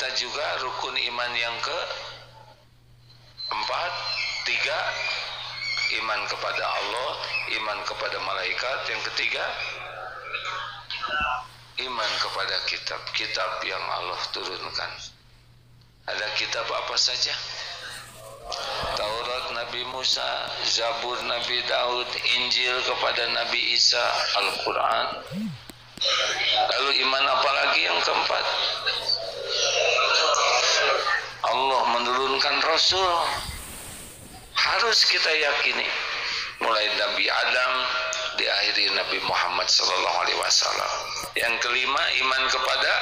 kita juga rukun iman yang keempat, 3, iman kepada Allah, iman kepada malaikat. Yang ketiga, iman kepada kitab yang Allah turunkan. Ada kitab apa saja? Taurat Nabi Musa, Zabur Nabi Daud, Injil kepada Nabi Isa, Al-Quran. Lalu iman apa lagi yang keempat? Allah menurunkan Rasul. Harus kita yakini. Mulai Nabi Adam, diakhiri Nabi Muhammad SAW. Yang kelima, iman kepada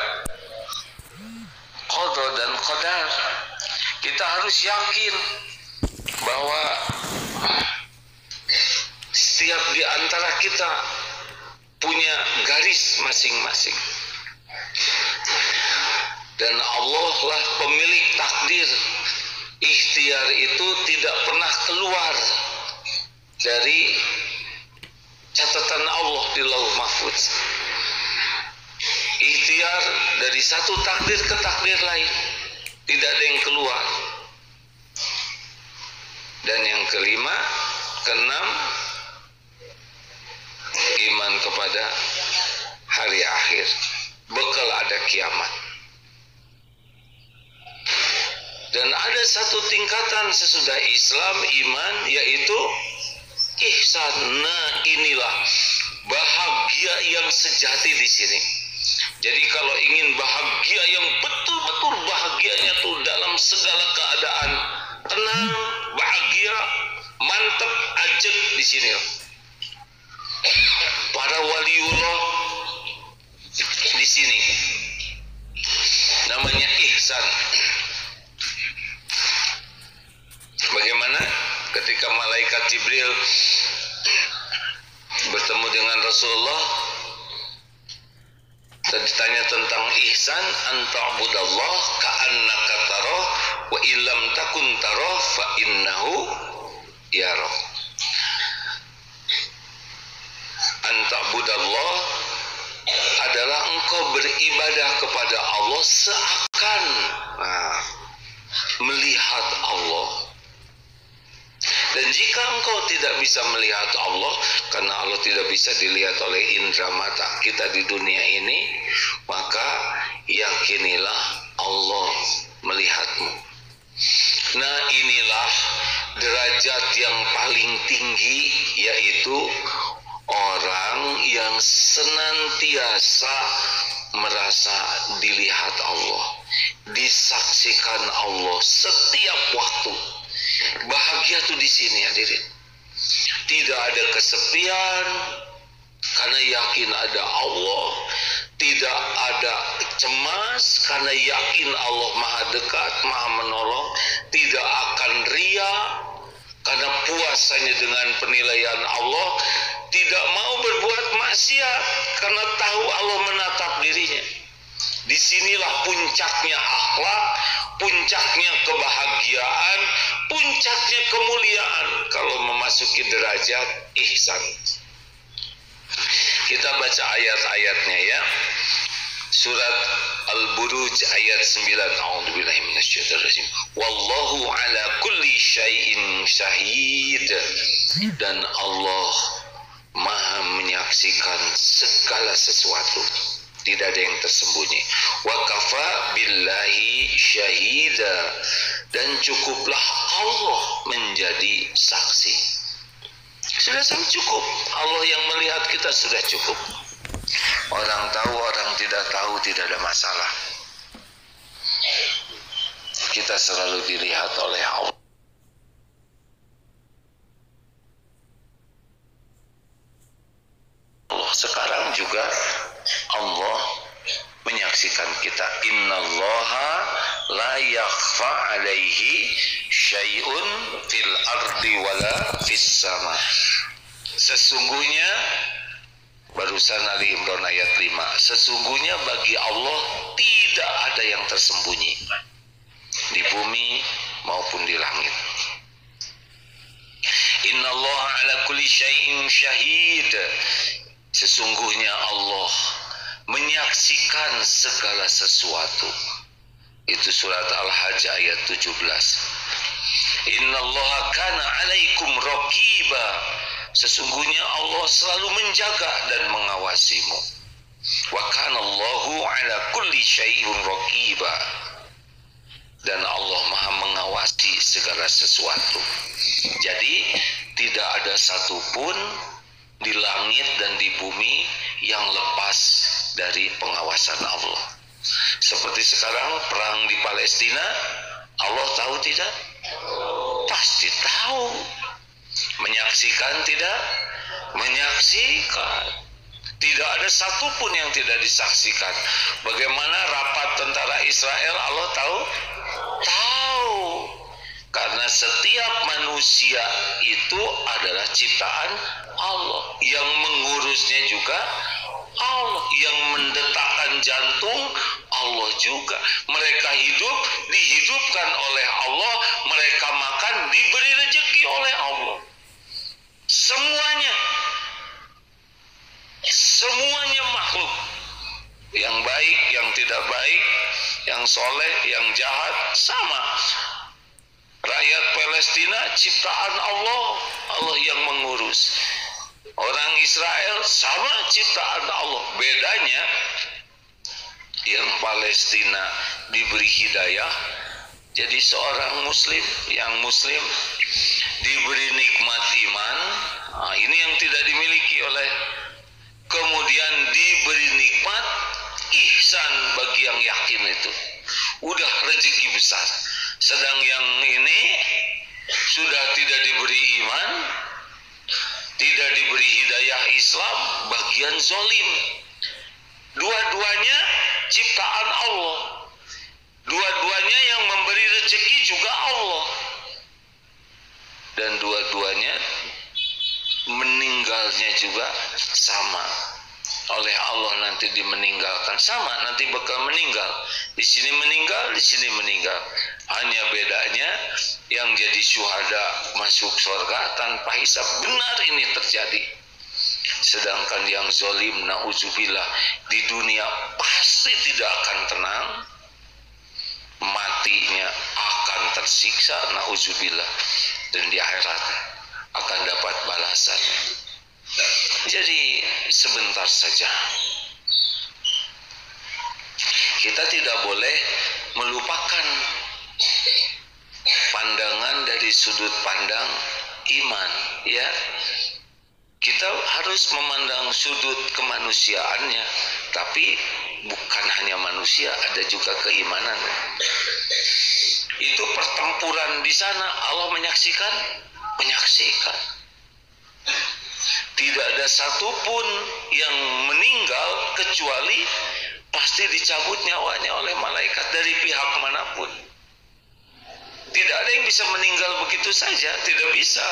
qada dan qadar. Kita harus yakin bahwa setiap di antara kita punya garis masing-masing. Dan Allah lah pemilik takdir. Ikhtiar itu tidak pernah keluar dari catatan Allah di Lauh Mahfuz. Ikhtiar dari satu takdir ke takdir lain, tidak ada yang keluar. Dan yang kelima, keenam, iman kepada hari akhir, bekal ada kiamat. Dan ada satu tingkatan sesudah Islam, iman, yaitu ihsan. Nah, inilah bahagia yang sejati di sini. Jadi kalau ingin bahagia yang betul-betul bahagianya tuh dalam segala keadaan, tenang, bahagia, mantap, ajak di sini. Para waliullah di sini namanya ihsan. Bagaimana ketika malaikat Jibril bertemu dengan Rasulullah dan ditanya tentang ihsan, anta'budallah ka'annaka tarah wa illam takun tarah fa innahu yarah. Anta'budallah adalah engkau beribadah kepada Allah seakan melihat Allah. Dan jika engkau tidak bisa melihat Allah, karena Allah tidak bisa dilihat oleh indera mata kita di dunia ini, maka yakinilah Allah melihatmu. Nah, inilah derajat yang paling tinggi, yaitu orang yang senantiasa merasa dilihat Allah, disaksikan Allah setiap waktu. Bahagia tuh di sini, hadirin. Tidak ada kesepian karena yakin ada Allah. Tidak ada cemas karena yakin Allah Maha Dekat, Maha Menolong. Tidak akan ria karena puasanya dengan penilaian Allah. Tidak mau berbuat maksiat karena tahu Allah menatap dirinya. Disinilah puncaknya akhlak, puncaknya kebahagiaan, puncaknya kemuliaan kalau memasuki derajat ihsan. Kita baca ayat-ayatnya ya. Surat Al-Buruj ayat 9. A'udzubillahi minasyaitonirrajim. Wallahu ala kulli syai'in syahid. Dan Allah Maha menyaksikan segala sesuatu. Tidak ada yang tersembunyi. Wa kafa billahi syahida. Dan cukuplah Allah menjadi saksi. Sudah sangat cukup. Allah yang melihat kita sudah cukup. Orang tahu, orang tidak tahu, tidak ada masalah. Kita selalu dilihat oleh Allah. Sekarang juga Allah menyaksikan kita. Innallaha la yakhfa alaihi syai'un fil ardi wala fis sama. Sesungguhnya, barusan Ali Imran ayat 5, sesungguhnya bagi Allah tidak ada yang tersembunyi di bumi maupun di langit. Innallaha ala kulli syai'in syahid. Sesungguhnya Allah menyaksikan segala sesuatu. Itu surat Al-Hajj ayat 17. Innallaha kana alaikum raqiba. Sesungguhnya Allah selalu menjaga dan mengawasimu. Wa kana Allahu ala kulli syai'in raqiba. Dan Allah Maha mengawasi segala sesuatu. Jadi tidak ada satupun di langit dan di bumi yang lepas dari pengawasan Allah. Seperti sekarang perang di Palestina, Allah tahu tidak? Pasti tahu. Menyaksikan tidak? Menyaksikan. Tidak ada satupun yang tidak disaksikan. Bagaimana rapat tentara Israel, Allah tahu? Tahu. Karena setiap manusia itu adalah ciptaan Allah. Yang mengurusnya juga Allah. Yang mendetakkan jantung Allah juga. Mereka hidup, dihidupkan oleh Allah. Mereka makan, diberi rezeki oleh Allah. Semuanya. Semuanya makhluk. Yang baik, yang tidak baik, yang soleh, yang jahat, sama. Rakyat Palestina ciptaan Allah, Allah yang mengurus. Orang Israel sama ciptaan Allah. Bedanya yang Palestina diberi hidayah jadi seorang muslim, yang muslim diberi nikmat iman. Nah, ini yang tidak dimiliki oleh, kemudian diberi nikmat ihsan bagi yang yakin itu. Udah rezeki besar. Sedang yang ini sudah tidak diberi iman, tidak diberi hidayah Islam, bagian zolim. Dua-duanya ciptaan Allah. Dua-duanya yang memberi rezeki juga Allah. Dan dua-duanya meninggalnya juga sama. Oleh Allah nanti dimeninggalkan, sama nanti bakal meninggal. Di sini meninggal, di sini meninggal. Hanya bedanya yang jadi syuhada masuk surga tanpa hisab. Benar ini terjadi. Sedangkan yang zalim, na'udzubillah, di dunia pasti tidak akan tenang. Matinya akan tersiksa, na'udzubillah. Dan di akhirat akan dapat balasan. Jadi sebentar saja. Kita tidak boleh melupakan pandangan dari sudut pandang iman, ya. Kita harus memandang sudut kemanusiaannya, tapi bukan hanya manusia, ada juga keimanan. Itu pertempuran di sana, Allah menyaksikan, menyaksikan. Tidak ada satupun yang meninggal kecuali pasti dicabut nyawanya oleh malaikat dari pihak manapun. Tidak ada yang bisa meninggal begitu saja, tidak bisa.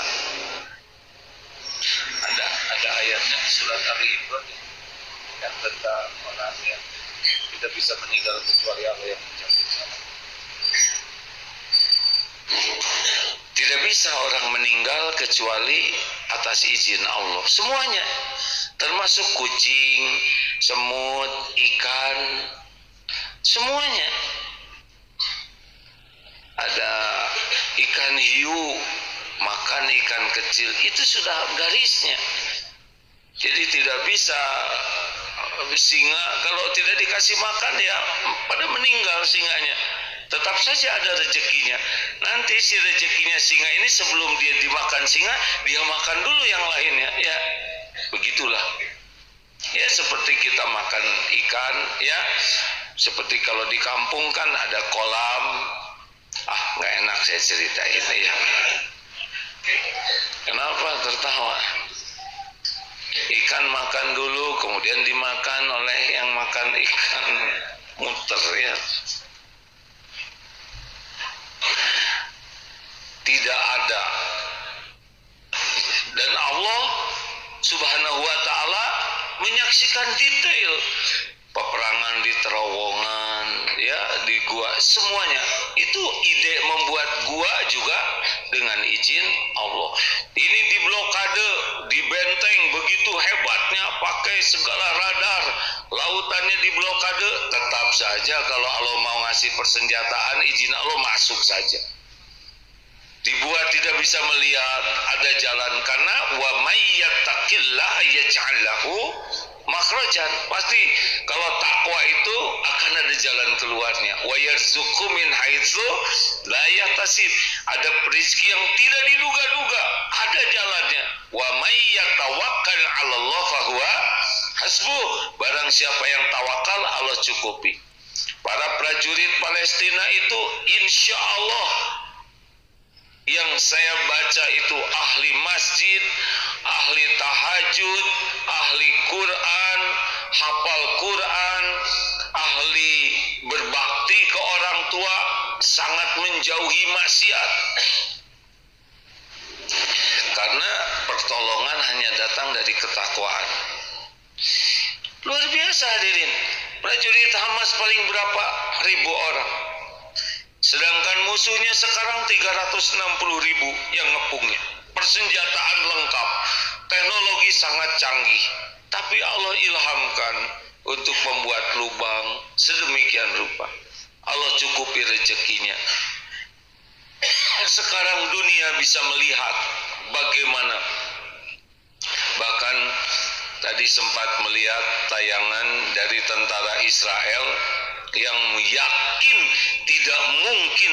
Ada ayatnya di surat Al-Imran yang tentang orang yang tidak bisa meninggal kecuali Allah yang mencabut nyawa. Tidak bisa orang meninggal kecuali atas izin Allah. Semuanya, termasuk kucing, semut, ikan, semuanya. Ada ikan hiu, makan ikan kecil, itu sudah garisnya. Jadi tidak bisa singa kalau tidak dikasih makan ya pada meninggal singanya. Tetap saja ada rezekinya. Nanti si rezekinya singa ini sebelum dia dimakan singa, dia makan dulu yang lainnya. Ya, begitulah. Ya seperti kita makan ikan, ya. Seperti kalau di kampung kan ada kolam. Nggak enak saya ceritain ya. Kenapa tertawa? Ikan makan dulu, kemudian dimakan oleh yang makan ikan, muter ya. Tidak ada. Dan Allah Subhanahu wa ta'ala menyaksikan detail peperangan di terowongan, ya, di gua, semuanya. Itu ide membuat gua juga dengan izin Allah. Ini diblokade, dibenteng begitu hebatnya, pakai segala radar, lautannya diblokade, tetap saja kalau Allah mau ngasih persenjataan, izin Allah masuk saja. Dibuat tidak bisa melihat ada jalan, karena wa may yattaqillaha yaj'al lahu makhrajan. Pasti kalau takwa itu akan ada jalan keluarnya. Wa yarzuqhu min haitsu la yahtasib. Ada rezeki yang tidak diduga-duga, ada jalannya. Wa may yatawakkal 'ala Allah fahuwa hasbuh. Barang siapa yang tawakal, Allah cukupi. Para prajurit Palestina itu insya Allah yang saya baca itu ahli masjid, ahli tahajud, ahli Quran, hafal Quran, ahli berbakti ke orang tua, sangat menjauhi maksiat. Karena pertolongan hanya datang dari ketakwaan. Luar biasa hadirin. Prajurit Hamas paling berapa ribu orang. Sedangkan musuhnya sekarang 360.000 yang ngepungnya. Persenjataan lengkap, teknologi sangat canggih. Tapi Allah ilhamkan untuk membuat lubang sedemikian rupa. Allah cukupi rezekinya. Sekarang dunia bisa melihat bagaimana. Bahkan tadi sempat melihat tayangan dari tentara Israel yang yakin tidak mungkin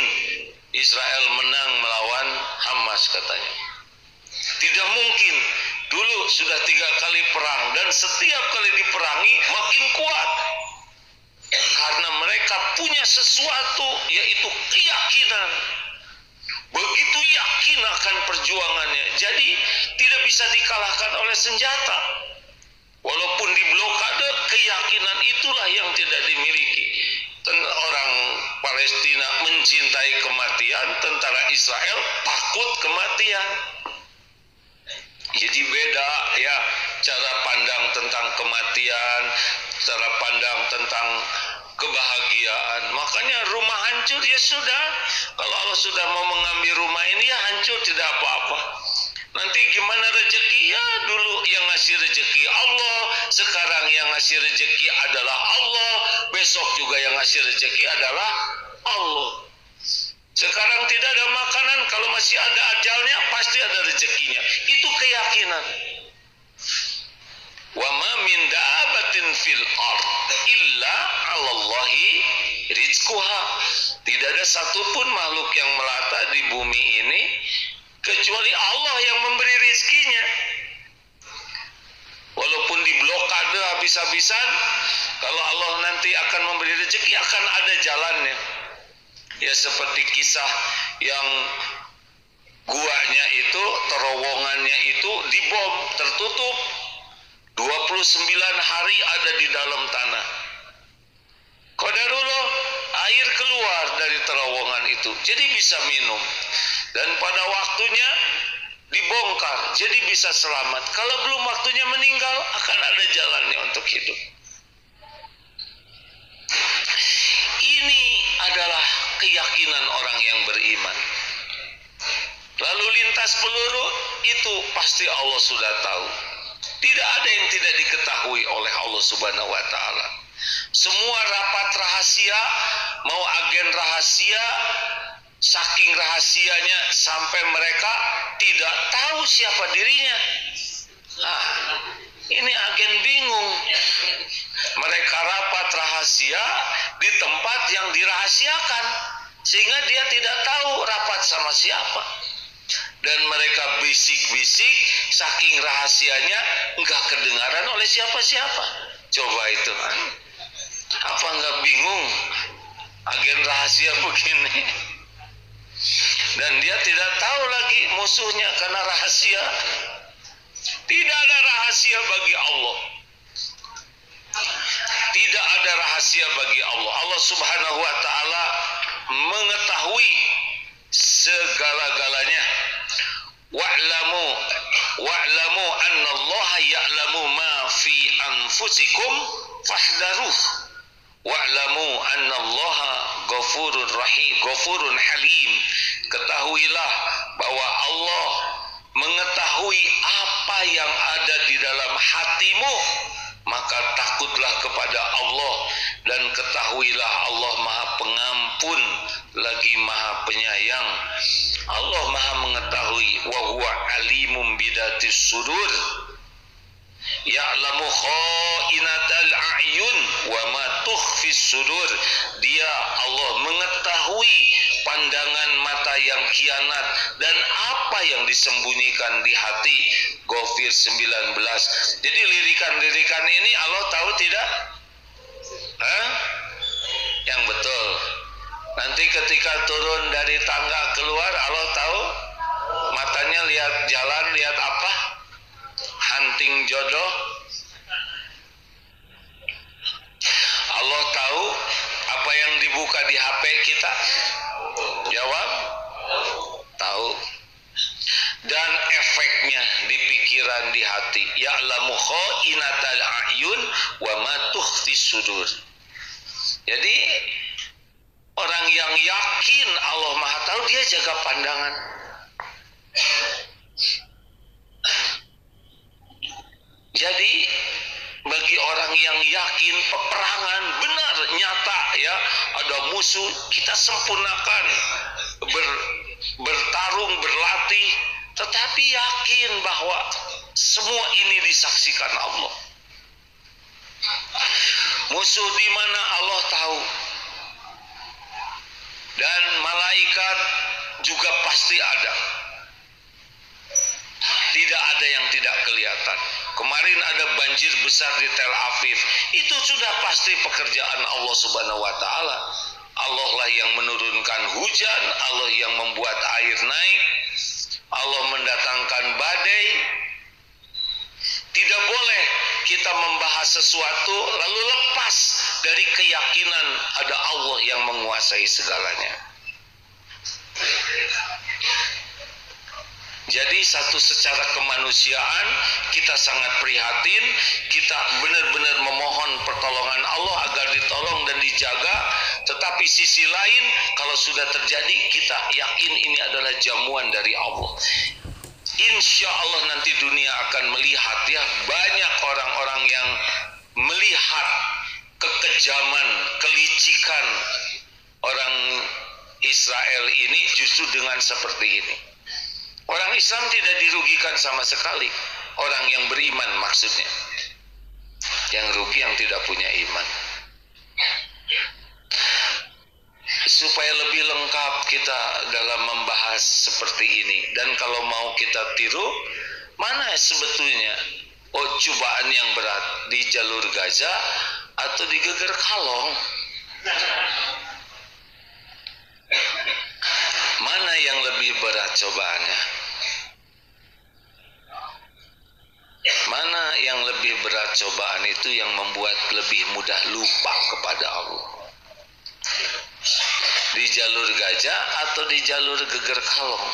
Israel menang melawan Hamas katanya. Tidak mungkin. Dulu sudah 3 kali perang dan setiap kali diperangi makin kuat. Karena mereka punya sesuatu, yaitu keyakinan. Begitu yakin akan perjuangannya. Jadi tidak bisa dikalahkan oleh senjata. Walaupun diblokade, keyakinan itulah yang tidak dimiliki. Orang Palestina mencintai kematian, tentara Israel takut kematian. Jadi beda ya cara pandang tentang kematian, cara pandang tentang kebahagiaan. Makanya rumah hancur ya sudah. Kalau Allah sudah mau mengambil rumah ini ya hancur, tidak apa-apa. Nanti gimana rezeki? Ya dulu yang ngasih rezeki Allah, sekarang yang ngasih rezeki adalah Allah, besok juga yang ngasih rezeki adalah Allah. Sekarang tidak ada makanan, kalau masih ada ajalnya pasti ada rezekinya. Itu keyakinan. Wa ma min da'abatin fil ard illa 'alallahi rizquha. Tidak ada satupun makhluk yang melata di bumi ini kecuali Allah yang memberi rezekinya. Walaupun diblokade habis-habisan, kalau Allah nanti akan memberi rezeki akan ada jalannya. Ya seperti kisah yang guanya itu, terowongannya itu dibom, tertutup. 29 hari ada di dalam tanah. Qadarullah, air keluar dari terowongan itu, jadi bisa minum. Dan pada waktunya dibongkar, jadi bisa selamat. Kalau belum waktunya meninggal, akan ada jalannya untuk hidup. Ini adalah keyakinan orang yang beriman. Lalu lintas peluru itu pasti Allah sudah tahu. Tidak ada yang tidak diketahui oleh Allah Subhanahu wa Ta'ala. Semua rapat rahasia, mau agen rahasia, saking rahasianya sampai mereka tidak tahu siapa dirinya. Nah, ini agen bingung. Mereka rapat rahasia di tempat yang dirahasiakan, sehingga dia tidak tahu rapat sama siapa. Dan mereka bisik-bisik, saking rahasianya enggak kedengaran oleh siapa-siapa. Coba itu, apa enggak bingung agen rahasia begini? Dan dia tidak tahu lagi musuhnya karena rahasia. Tidak ada rahasia bagi Allah. Tidak ada rahasia bagi Allah. Allah Subhanahu wa Ta'ala mengetahui segala-galanya. Wa'lamu anna Allah ya'lamu ma fi anfusikum fahdaruh. Wa'lamu anna Allah ghafurun rahim, ghafurun halim. Ketahuilah bahwa Allah mengetahui apa yang ada di dalam hatimu maka takutlah kepada Allah dan ketahuilah Allah Maha Pengampun lagi Maha Penyayang. Allah Maha mengetahui, wa huwa alimum bidatis sudur, ya'lamu kha'inatal a'yun wa ma tukhfis sudur. Dia Allah mengetahui pandangan mata yang khianat dan apa yang disembunyikan di hati. Ghafir 19. Jadi lirikan-lirikan ini Allah tahu tidak? Yang betul. Nanti ketika turun dari tangga keluar, Allah tahu. Matanya lihat jalan, lihat apa? Hunting jodoh. Allah tahu apa yang dibuka di HP kita. Jawab, tahu. Dan efeknya di pikiran, di hati. Ya'lamu kha'inatal a'yun wa ma tukhfis sudur. Jadi orang yang yakin Allah Maha tahu, dia jaga pandangan. Jadi bagi orang yang yakin peperangan benar nyata ya, ada musuh, kita sempurnakan, bertarung, berlatih, tetapi yakin bahwa semua ini disaksikan Allah. Musuh di mana Allah tahu, dan malaikat juga pasti ada. Tidak ada yang tidak kelihatan. Kemarin ada banjir besar di Tel Aviv. Itu sudah pasti pekerjaan Allah Subhanahu wa taala. Allah lah yang menurunkan hujan, Allah yang membuat air naik, Allah mendatangkan badai. Tidak boleh kita membahas sesuatu lalu lepas dari keyakinan ada Allah yang menguasai segalanya. Jadi satu, secara kemanusiaan kita sangat prihatin, kita benar-benar memohon pertolongan Allah agar ditolong dan dijaga. Tetapi sisi lain, kalau sudah terjadi, kita yakin ini adalah jamuan dari Allah. Insya Allah nanti dunia akan melihat ya, banyak orang-orang yang melihat kekejaman, kelicikan orang Israel ini justru dengan seperti ini. Orang Islam tidak dirugikan sama sekali. Orang yang beriman maksudnya. Yang rugi yang tidak punya iman. Supaya lebih lengkap kita dalam membahas seperti ini. Dan kalau mau kita tiru, mana sebetulnya cobaan yang berat, di jalur Gaza atau di Geger Kalong? Mana yang lebih berat cobaannya? Mana yang lebih berat cobaan itu yang membuat lebih mudah lupa kepada Allah? Di jalur Gajah atau di jalur Geger Kalong?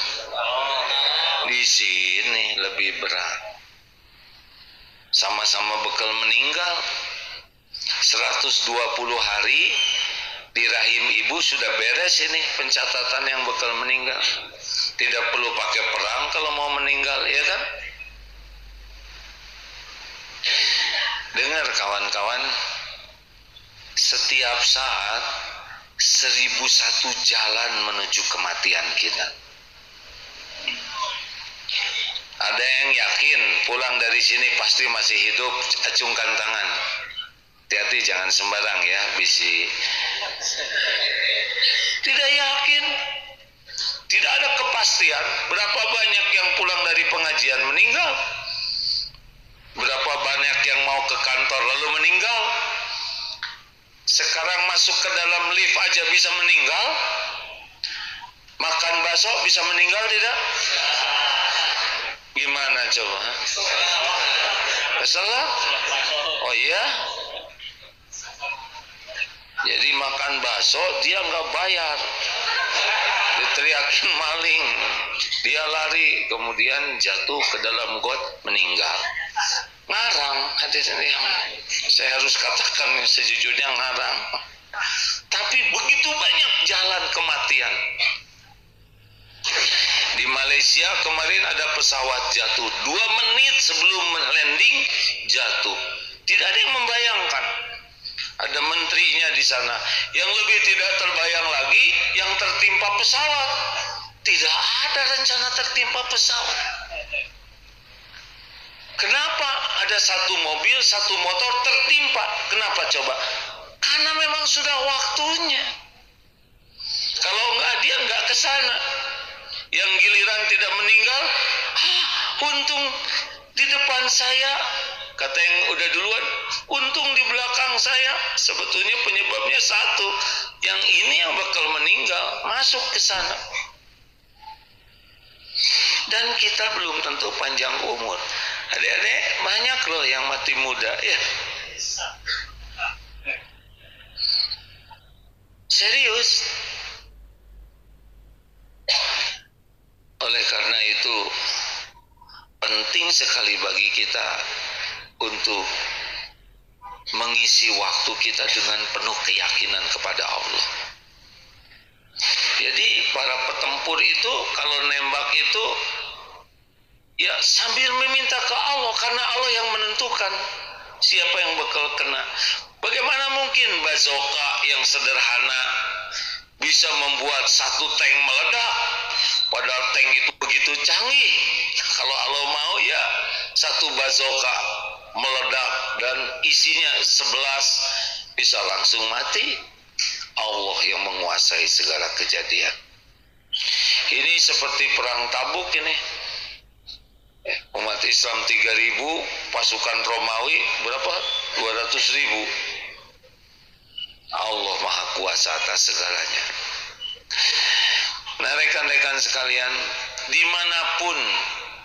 Di sini lebih berat. Sama-sama bekal meninggal. 120 hari di rahim ibu sudah beres ini pencatatan yang bekal meninggal. Tidak perlu pakai perang kalau mau meninggal, ya kan? Dengar kawan-kawan, setiap saat 1001 jalan menuju kematian kita. Ada yang yakin pulang dari sini pasti masih hidup, acungkan tangan. Hati-hati jangan sembarang ya, bisi. Tidak yakin, tidak ada kepastian. Berapa banyak yang pulang dari pengajian meninggal? Berapa banyak yang mau ke kantor lalu meninggal? Sekarang masuk ke dalam lift aja bisa meninggal. Makan bakso bisa meninggal tidak? Gimana coba? Salah? Oh iya? Jadi makan bakso dia nggak bayar, diteriakin maling, dia lari, kemudian jatuh ke dalam got meninggal. Ngarang, hadirin yang saya harus katakan sejujurnya, ngarang. Tapi begitu banyak jalan kematian. Di Malaysia kemarin ada pesawat jatuh, 2 menit sebelum landing jatuh. Tidak ada yang membayangkan. Ada menterinya di sana. Yang lebih tidak terbayang lagi, yang tertimpa pesawat. Tidak ada rencana tertimpa pesawat. Kenapa ada satu mobil, satu motor tertimpa? Kenapa coba? Karena memang sudah waktunya. Kalau enggak, dia enggak ke sana. Yang giliran tidak meninggal, untung di depan saya. Kata yang udah duluan, untung di belakang saya. Sebetulnya penyebabnya satu. Yang ini yang bakal meninggal, masuk ke sana. Dan kita belum tentu panjang umur. Adik-adik, banyak loh yang mati muda, ya. Serius. Oleh karena itu, penting sekali bagi kita untuk mengisi waktu kita dengan penuh keyakinan kepada Allah. Jadi para petempur itu kalau nembak itu ya sambil meminta ke Allah, karena Allah yang menentukan siapa yang bakal kena. Bagaimana mungkin bazooka yang sederhana bisa membuat satu tank meledak, padahal tank itu begitu canggih. Kalau Allah mau ya satu bazooka meledak dan isinya 11 bisa langsung mati. Allah yang menguasai segala kejadian. Ini seperti perang Tabuk ini. Umat Islam 3.000, pasukan Romawi berapa? 200.000. Allah Maha Kuasa atas segalanya. Nah, rekan-rekan sekalian, dimanapun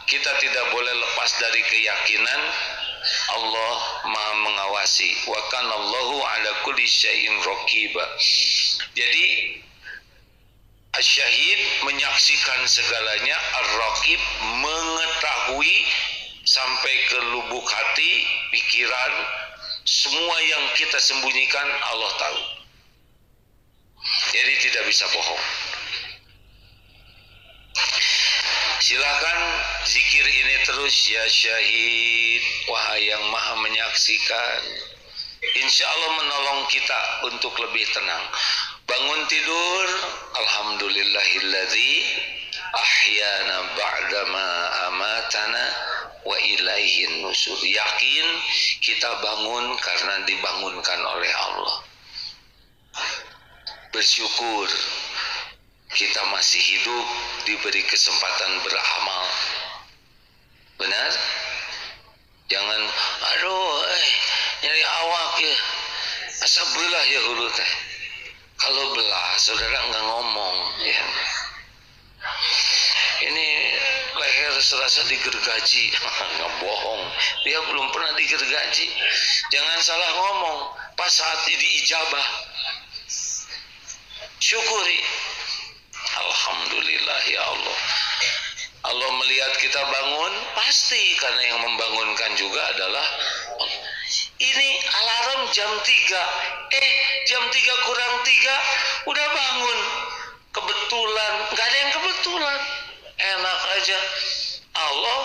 kita tidak boleh lepas dari keyakinan Allah Maha mengawasi. Wa kanallahu ala kulli syai'in raqiba. Jadi asyahid menyaksikan segalanya, ar-raqib mengetahui sampai ke lubuk hati, pikiran, semua yang kita sembunyikan Allah tahu. Jadi tidak bisa bohong. Silakan zikir ini terus, ya syahid, wahai yang maha menyaksikan. Insya Allah menolong kita untuk lebih tenang. Bangun tidur, alhamdulillahilladzi ahyana ba'dama amatana wa ilaihin nusur. Yakin kita bangun karena dibangunkan oleh Allah. Bersyukur kita masih hidup, diberi kesempatan beramal. Benar? Jangan, aduh, nyari awak ya. Asa belah ya hulu teh. Kalau belah, saudara nggak ngomong. Ya. Ini leher serasa digergaji. Nggak bohong. Dia belum pernah digergaji. Jangan salah ngomong. Pas saat diijabah. Syukuri. Alhamdulillah ya Allah. Allah melihat kita bangun, pasti karena yang membangunkan juga adalah Allah. Ini alarm jam 3. Jam 3 kurang 3 udah bangun. Kebetulan, nggak ada yang kebetulan. Enak aja. Allah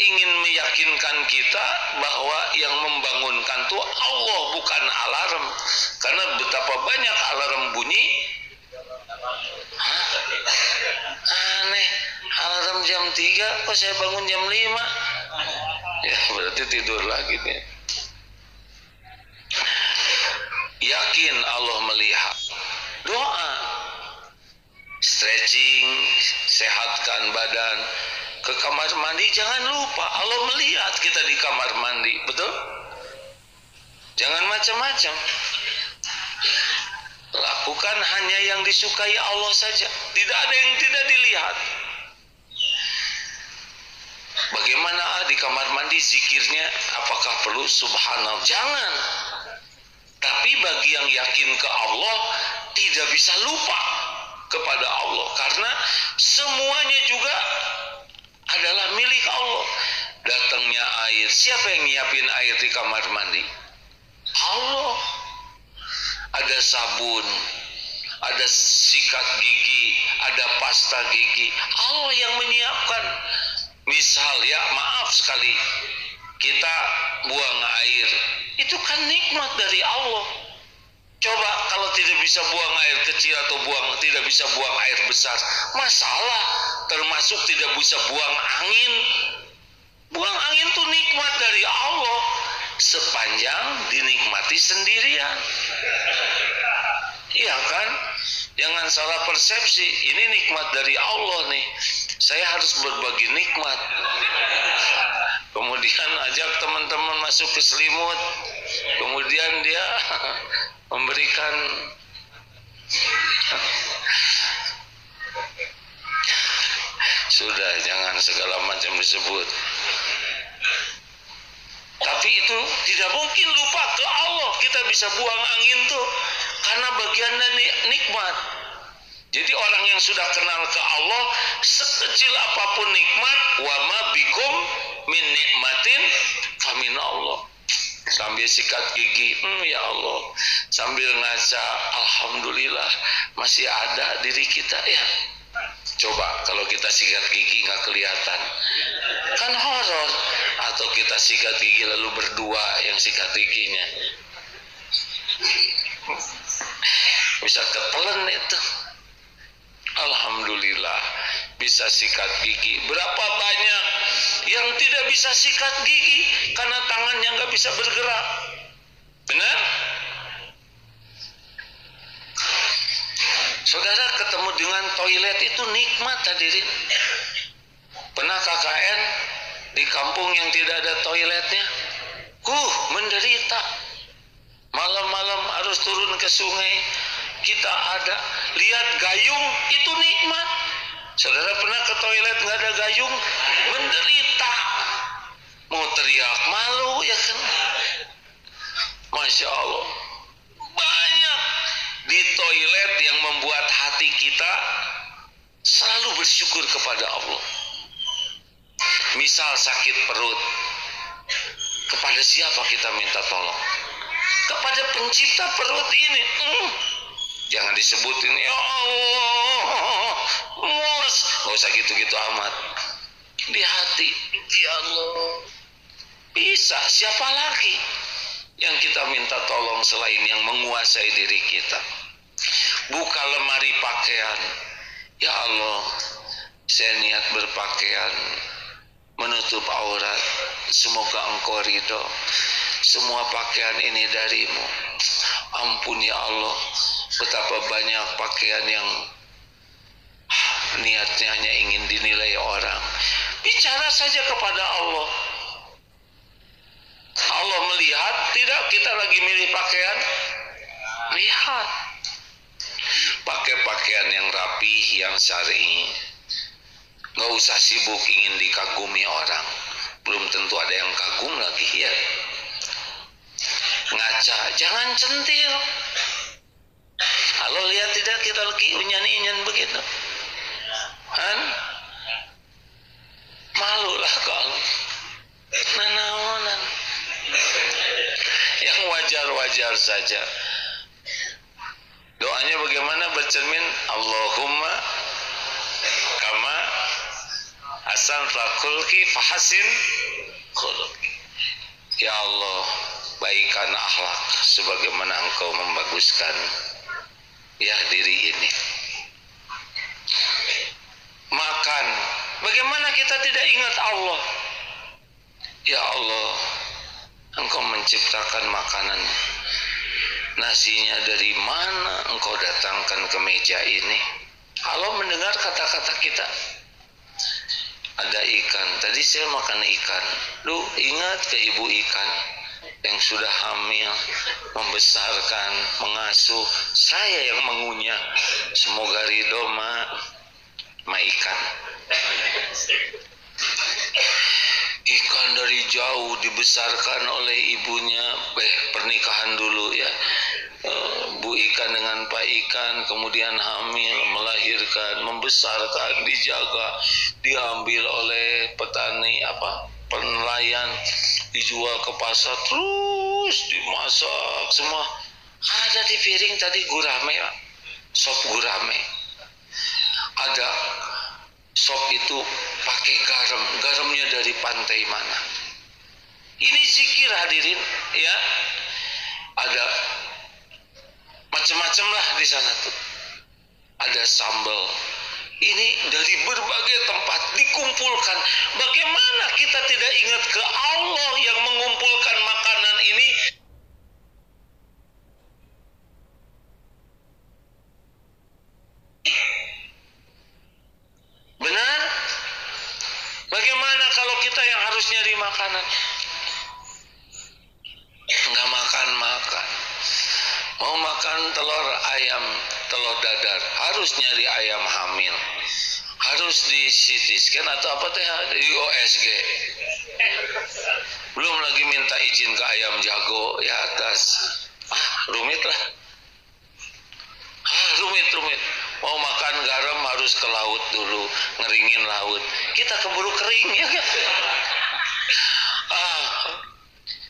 ingin meyakinkan kita bahwa yang membangunkan itu Allah, bukan alarm. Karena betapa banyak alarm bunyi. Aneh, alarm jam 3 kok saya bangun jam 5. Ya berarti tidur lagi nih. Yakin Allah melihat. Doa, stretching, sehatkan badan. Ke kamar mandi jangan lupa, Allah melihat kita di kamar mandi. Betul? Jangan macam-macam. Lakukan hanya yang disukai Allah saja. Tidak ada yang tidak dilihat. Bagaimana di kamar mandi zikirnya? Apakah perlu subhanallah? Jangan. Tapi bagi yang yakin ke Allah, tidak bisa lupa kepada Allah. Karena semuanya juga adalah milik Allah. Datangnya air, siapa yang nyiapin air di kamar mandi? Allah. Ada sabun, ada sikat gigi, ada pasta gigi. Allah yang menyiapkan. Misal ya, maaf sekali, kita buang air, itu kan nikmat dari Allah. Coba kalau tidak bisa buang air kecil atau tidak bisa buang air besar, masalah. Termasuk tidak bisa buang angin. Buang angin itu nikmat dari Allah, sepanjang dinikmati sendirian. Iya kan? Jangan salah persepsi. Ini nikmat dari Allah nih. Saya harus berbagi nikmat. Kemudian ajak teman-teman masuk ke selimut. Kemudian dia memberikan sudah, jangan segala macam disebut. Tapi itu tidak mungkin lupa ke Allah. Kita bisa buang angin tuh karena bagian dari nikmat. Jadi orang yang sudah kenal ke Allah, sekecil apapun nikmat, wa ma bikum min nikmatin famin Allah. Sambil sikat gigi, ya Allah. Sambil ngaca, alhamdulillah masih ada diri kita ya. Coba kalau kita sikat gigi nggak kelihatan, kan horor. Atau kita sikat gigi lalu berdua yang sikat giginya, bisa ketelan itu. Alhamdulillah bisa sikat gigi. Berapa banyak yang tidak bisa sikat gigi karena tangannya nggak bisa bergerak. Benar? Saudara ketemu dengan toilet itu nikmat hadirin. Pernah KKN di kampung yang tidak ada toiletnya? Menderita. Malam-malam harus turun ke sungai. Kita ada lihat gayung, itu nikmat. Saudara pernah ke toilet nggak ada gayung? Menderita. Mau teriak malu ya kan? Masya Allah. Banyak di toilet yang membuat hati kita selalu bersyukur kepada Allah. Misal sakit perut, kepada siapa kita minta tolong? Kepada pencipta perut ini. Jangan disebutin ya Allah, nggak usah gitu-gitu amat. Di hati, ya Allah, bisa. Siapa lagi yang kita minta tolong selain yang menguasai diri kita? Buka lemari pakaian, ya Allah, saya niat berpakaian menutup aurat, semoga Engkau ridho. Semua pakaian ini darimu. Ampun ya Allah, betapa banyak pakaian yang niatnya hanya ingin dinilai orang. Bicara saja kepada Allah. Allah melihat tidak kita lagi milih pakaian? Lihat. Pakai pakaian yang rapi, yang syar'i. Gak usah sibuk ingin dikagumi orang. Belum tentu ada yang kagum lagi ya. Ngaca, jangan centil. Kalau lihat tidak kita lagi unyan-inyan begitu, kan? Malulah kalau nanaonan. Yang wajar-wajar saja. Doanya bagaimana bercermin? Allahumma kama hasan khulqi fahasin khuluqi. Ya Allah, baikkan akhlak sebagaimana Engkau membaguskan ya diri ini. Makan, bagaimana kita tidak ingat Allah? Ya Allah, Engkau menciptakan makanan. Nasinya dari mana Engkau datangkan ke meja ini? Allah mendengar kata-kata kita. Ada ikan, tadi saya makan ikan. Lu ingat ke ibu ikan yang sudah hamil, membesarkan, mengasuh, saya yang mengunyah. Semoga ridho ma ikan. Ikan dari jauh dibesarkan oleh ibunya, pernikahan dulu ya. Bu ikan dengan Pak ikan, kemudian hamil, melahirkan, membesarkan, dijaga, diambil oleh petani penelayan, dijual ke pasar, terus dimasak semua. Ada di piring tadi gurame, Pak. Sop gurame. Ada sop itu pakai garam, garamnya dari pantai mana? Ini zikir hadirin, ya. Ada macam-macam lah di sana tuh. Ada sambal. Ini dari berbagai tempat dikumpulkan. Bagaimana kita tidak ingat ke Allah yang mengumpulkan makanan ini? Benar? Bagaimana kalau kita yang harus nyari makanan? Nggak makan-makan. Mau makan telur ayam, telur dadar, harus nyari ayam hamil. Harus di CT scan atau apa teh, di USG. Belum lagi minta izin ke ayam jago ya atas. Rumit lah. Rumit. Mau makan garam harus ke laut dulu, ngeringin laut. Kita keburu kering ya kan?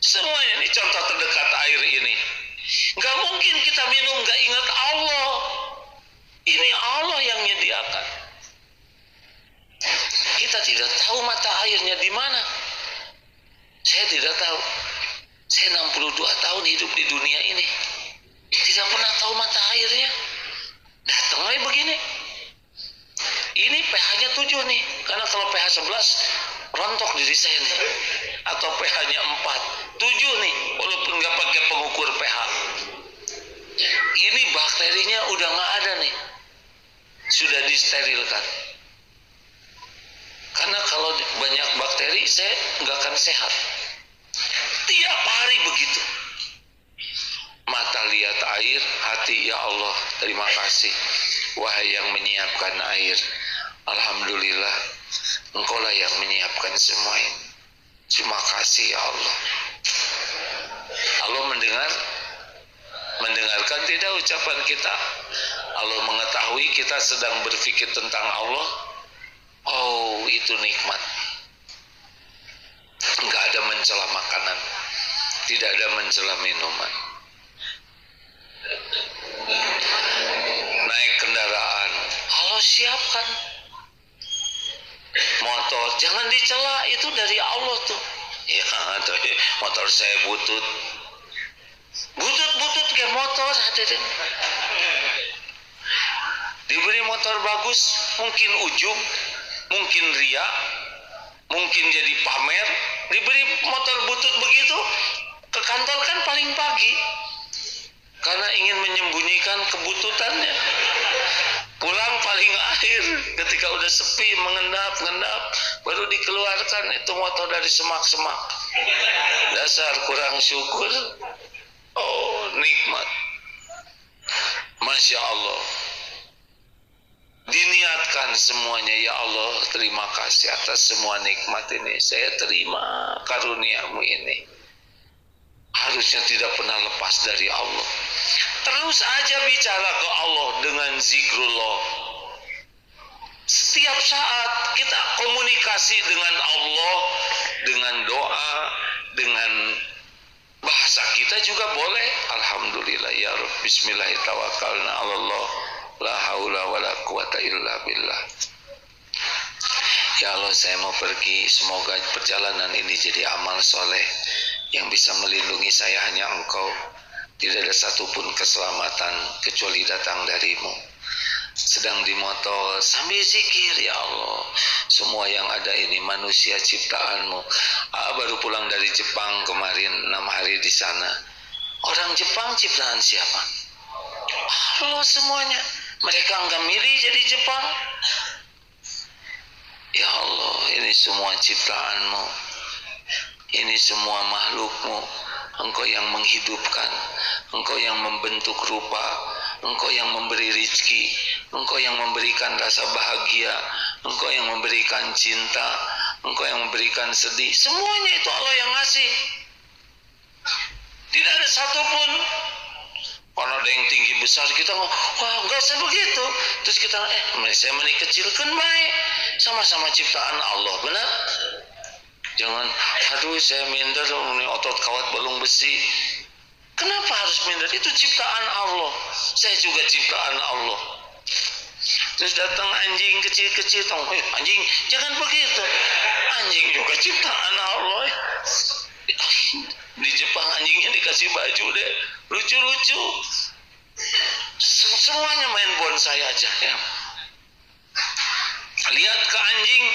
Semuanya ini contoh terdekat air ini. Gak mungkin kita minum gak ingat Allah. Ini Allah yang menyediakan. Kita tidak tahu mata airnya di mana. Saya tidak tahu. Saya 62 tahun hidup di dunia ini. Tidak pernah tahu mata airnya. Datang lagi begini. Ini pH-nya 7 nih. Karena kalau pH 11 rontok diri saya nih. Atau pH-nya 4. 7 nih. Walaupun nggak pakai pengukur pH. Ini bakterinya udah nggak ada nih. Sudah disterilkan. Karena kalau banyak bakteri saya nggak akan sehat. Tiap hari begitu. Mata lihat air, hati ya Allah, terima kasih. Wahai yang menyiapkan air, alhamdulillah, Engkaulah yang menyiapkan semua ini. Terima kasih ya Allah. Allah mendengarkan tidak ucapan kita. Allah mengetahui kita sedang berpikir tentang Allah. Oh, itu nikmat. Enggak ada mencela makanan, tidak ada mencela minuman. Naik kendaraan, Allah siapkan. Motor jangan dicela, itu dari Allah tuh. Ya, motor saya butut kayak motor hadirin. Diberi motor bagus, mungkin ujub, mungkin ria, mungkin jadi pamer. Diberi motor butut begitu, ke kantor kan paling pagi. Karena ingin menyembunyikan kebututannya. Pulang paling akhir, ketika udah sepi, mengendap, baru dikeluarkan itu motor dari semak-semak. Dasar kurang syukur. Oh, nikmat. Masya Allah. Diniatkan semuanya, ya Allah, terima kasih atas semua nikmat ini. Saya terima karuniamu ini. Harusnya tidak pernah lepas dari Allah. Terus aja bicara ke Allah dengan zikrullah. Setiap saat kita komunikasi dengan Allah, dengan doa, dengan bahasa kita juga boleh. Alhamdulillah ya Rabb, bismillahirrahmanirrahim, la haula wala quwata illa billah. Ya Allah, saya mau pergi, semoga perjalanan ini jadi amal soleh yang bisa melindungi saya hanya Engkau. Tidak ada satupun keselamatan kecuali datang darimu. Sedang di motor sambil zikir, ya Allah, semua yang ada ini manusia ciptaanmu. Baru pulang dari Jepang kemarin, 6 hari di sana. Orang Jepang ciptaan siapa? Allah semuanya. Mereka enggak milih jadi Jepang. Ya Allah, ini semua ciptaanmu. Ini semua makhlukmu. Engkau yang menghidupkan, Engkau yang membentuk rupa, Engkau yang memberi rezeki, Engkau yang memberikan rasa bahagia, Engkau yang memberikan cinta, Engkau yang memberikan sedih. Semuanya itu Allah yang ngasih. Tidak ada satupun. Kalau ada yang tinggi besar kita ngomong, wah enggak usah begitu. Terus kita saya menikecilkan baik. Sama-sama ciptaan Allah, benar? Jangan, aduh saya minder, ini otot kawat balung besi. Kenapa harus minder? Itu ciptaan Allah. Saya juga ciptaan Allah. Terus datang anjing kecil-kecil, anjing jangan begitu. Anjing juga ciptaan Allah. Di Jepang anjingnya dikasih baju deh, lucu-lucu. Semuanya main bonsai aja ya. Lihat ke anjing,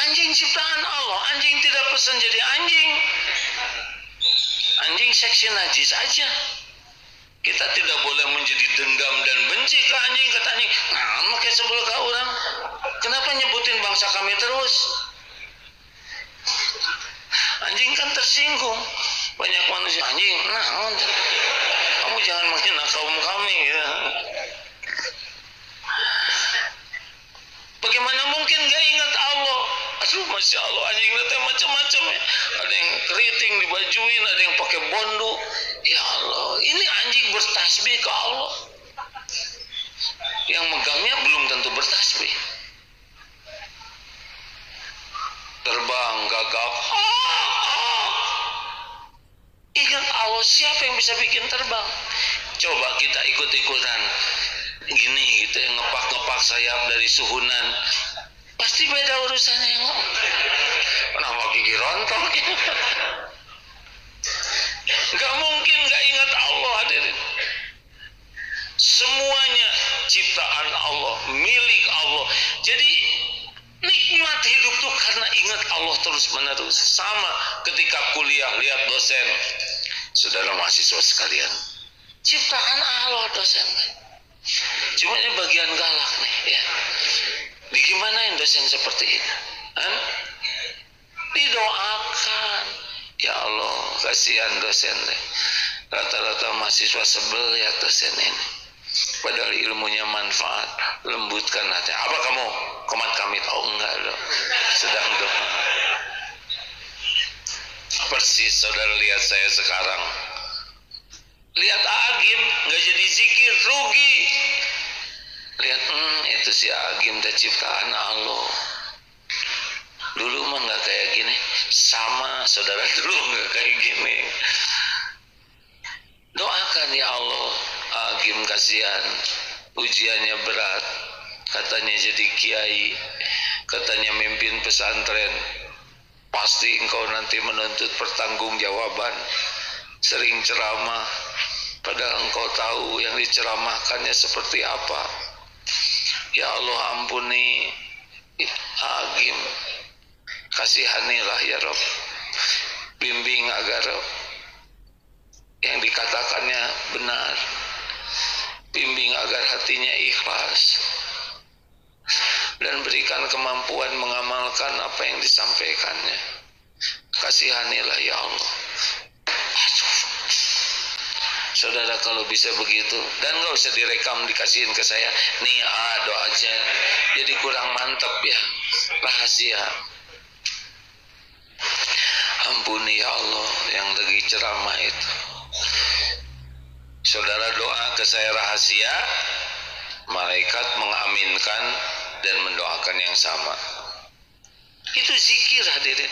anjing ciptaan Allah, anjing tidak pesan jadi anjing. Anjing seksi najis aja. Kita tidak boleh menjadi dendam dan benci ke anjing. Kata anjing, nah kayak sebel ke orang, kenapa nyebutin bangsa kami terus? Anjing kan tersinggung. Banyak manusia anjing, nah kamu jangan menghina kaum kami ya. Bagaimana mungkin gak ingat Allah? Aduh, Masya Allah, anjing nanti macam-macam ya. Ada yang keriting dibajuin, ada yang pakai bondo. Ya Allah, ini anjing bertasbih ke Allah. Yang megangnya belum tentu bertasbih. Terbang, gagap. Ingat Allah, siapa yang bisa bikin terbang? Coba kita ikut-ikutan. Gini gitu, yang ngepak-ngepak sayap dari suhunan. Pasti beda urusannya yang ngomong. Kenapa gigi rontok? Gak mungkin gak ingat Allah, hadirin. Semuanya ciptaan Allah, milik Allah. Jadi nikmat hidup tuh karena ingat Allah terus menerus. Sama ketika kuliah, lihat dosen. Saudara mahasiswa sekalian, ciptaan Allah dosen. Cuma ini bagian galak nih ya. Digimanain dosen seperti ini? Didoakan. Ya Allah, kasihan dosen deh. Rata-rata mahasiswa sebel ya dosen ini. Padahal ilmunya manfaat, lembutkan hati. Apa kamu? Komat kami? Oh enggak loh. Sedang doa. Persis saudara lihat saya sekarang. Lihat Agim nggak jadi zikir, rugi. Lihat itu si Agim dah ciptaan Allah. Dulu mah nggak kayak gini. Sama saudara dulu nggak kayak gini. Doakan ya Allah, Agim kasihan, ujiannya berat. Katanya jadi kiai, katanya mimpin pesantren. Pasti engkau nanti menuntut pertanggungjawaban. Sering ceramah, padahal engkau tahu yang diceramahkannya seperti apa. Ya Allah, ampuni Agim, kasihanilah ya Rabb, bimbing agar yang dikatakannya benar, bimbing agar hatinya ikhlas, dan berikan kemampuan mengamalkan apa yang disampaikannya. Kasihanilah ya Allah. Saudara kalau bisa begitu, dan gak usah direkam dikasihin ke saya, nih doa aja, jadi kurang mantap ya, rahasia. Ampuni ya Allah yang lagi ceramah itu. Saudara doa ke saya rahasia, malaikat mengaminkan dan mendoakan yang sama. Itu zikir hadirin.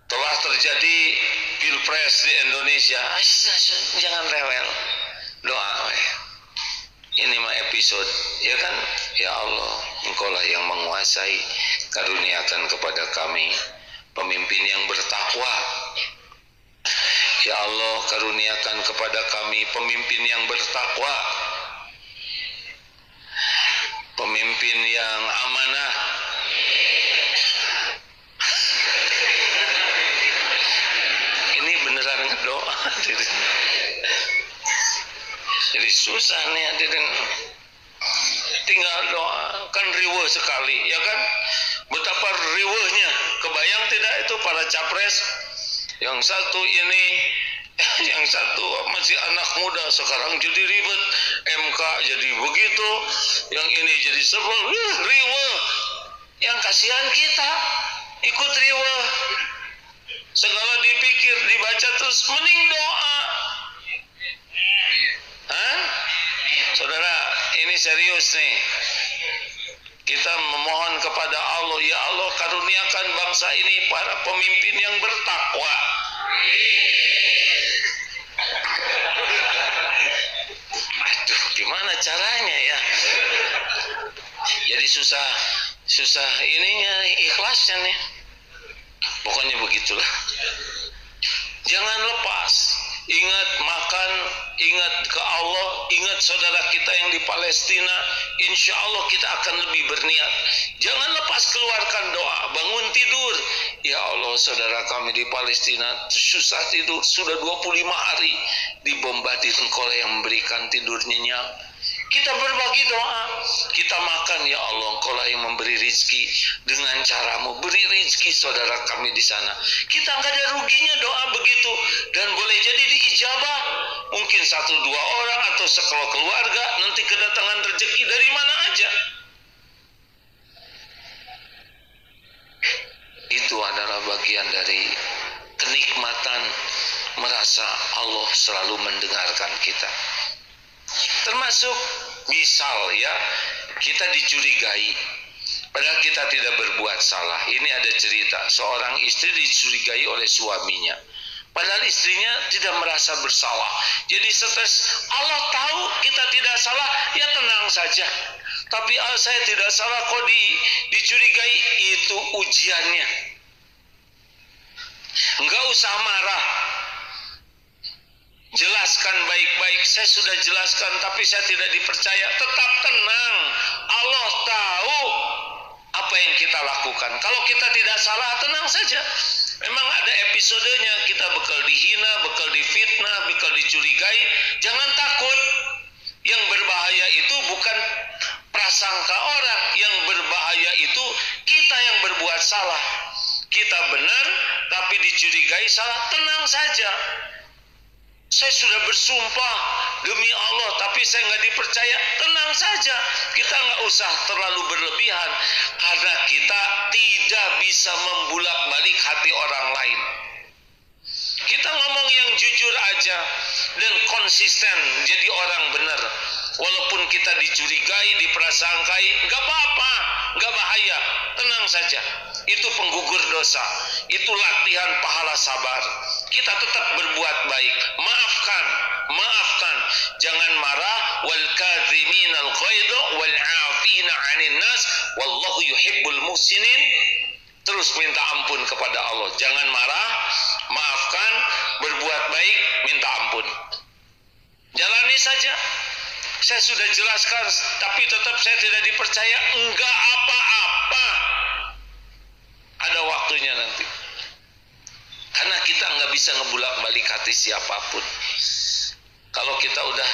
Telah terjadi pilpres di Indonesia, jangan rewel, doa. Ini mah episode, ya kan? Ya Allah, Engkaulah yang menguasai, karuniakan kepada kami pemimpin yang bertakwa. Ya Allah, karuniakan kepada kami pemimpin yang bertakwa, pemimpin yang amanah. Ini beneran ngedoa. Jadi susah nih hadirin. Tinggal doa, kan riweuh sekali, ya kan? Betapa riweuhnya. Kebayang tidak itu para capres? Yang satu ini, yang satu masih anak muda, sekarang jadi ribet, MK jadi begitu, yang ini jadi sebel, riweuh. Yang kasihan kita, ikut riweuh. Segala dipikir, dibaca terus, mending doa. Saudara, ini serius nih. Kita memohon kepada Allah, ya Allah karuniakan bangsa ini para pemimpin yang bertakwa. Aduh, gimana caranya ya? Jadi susah ininya, ikhlasnya nih. Pokoknya begitulah. Jangan lepas. Ingat makan, ingat ke Allah, ingat saudara kita yang di Palestina. Insya Allah kita akan lebih berniat. Jangan lepas keluarkan doa. Bangun tidur. Ya Allah, saudara kami di Palestina susah tidur. Sudah 25 hari dibombardir. Engkau yang memberikan tidur nyenyak. Kita berbagi doa, kita makan, ya Allah, Engkau lah yang memberi rizki dengan caramu. Beri rizki saudara kami di sana. Kita nggak ada ruginya doa begitu, dan boleh jadi diijabah. Mungkin 1-2 orang atau sekeluarga nanti kedatangan rezeki dari mana aja. Itu adalah bagian dari kenikmatan merasa Allah selalu mendengarkan kita. Termasuk misal ya, kita dicurigai padahal kita tidak berbuat salah. Ini ada cerita, seorang istri dicurigai oleh suaminya padahal istrinya tidak merasa bersalah. Jadi stres, Allah tahu kita tidak salah, ya tenang saja. Tapi saya tidak salah kok dicurigai. Itu ujiannya. Enggak usah marah. Jelaskan baik-baik. Saya sudah jelaskan tapi saya tidak dipercaya. Tetap tenang. Allah tahu apa yang kita lakukan. Kalau kita tidak salah, tenang saja. Memang ada episodenya, kita bakal dihina, bakal difitnah, bakal dicurigai. Jangan takut. Yang berbahaya itu bukan prasangka orang. Yang berbahaya itu kita yang berbuat salah. Kita benar tapi dicurigai salah. Tenang saja. Saya sudah bersumpah demi Allah, tapi saya nggak dipercaya. Tenang saja, kita nggak usah terlalu berlebihan, karena kita tidak bisa membulak-balik hati orang lain. Kita ngomong yang jujur aja dan konsisten, jadi orang benar. Walaupun kita dicurigai, diprasangkai, nggak apa-apa, nggak bahaya. Tenang saja. Itu penggugur dosa. Itu latihan pahala sabar. Kita tetap berbuat baik. Maafkan, maafkan. Jangan marah. Wal kadhiminal ghaidha wal 'afina 'anil nas wallahu yuhibbul muhsinin. Terus minta ampun kepada Allah. Jangan marah, maafkan, berbuat baik, minta ampun. Jalani saja. Saya sudah jelaskan, tapi tetap saya tidak dipercaya. Enggak apa-apa. Ada waktunya nanti. Karena kita nggak bisa ngebulak-balik hati siapapun. Kalau kita udah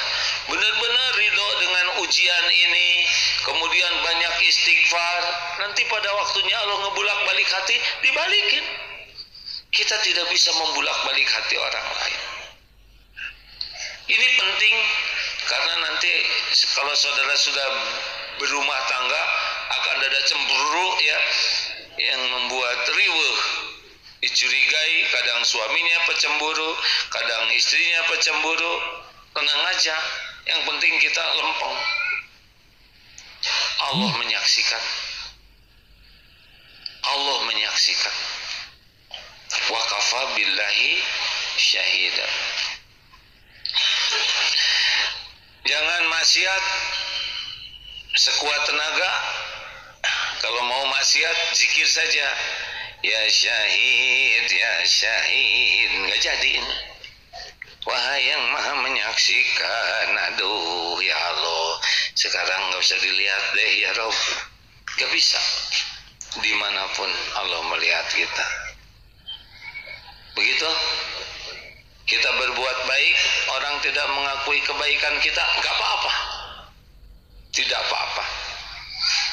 benar-benar ridho dengan ujian ini, kemudian banyak istighfar, nanti pada waktunya Allah ngebulak-balik hati, dibalikin. Kita tidak bisa membulak-balik hati orang lain. Ini penting, karena nanti kalau saudara sudah berumah tangga, akan ada cemburu ya, yang membuat riweuh. Dicurigai, kadang suaminya pecemburu, kadang istrinya pecemburu. Tenang aja, yang penting kita lempeng. Allah menyaksikan. Allah menyaksikan. Wa kafa billahi syahida. Jangan maksiat sekuat tenaga. Kalau mau maksiat, zikir saja. Ya syahid, ya syahid. Nggak jadi ini. Wahai yang maha menyaksikan. Aduh ya Allah, sekarang nggak usah dilihat deh ya Rob. Nggak bisa. Dimanapun Allah melihat kita. Begitu. Kita berbuat baik, orang tidak mengakui kebaikan kita, nggak apa-apa. Tidak apa-apa.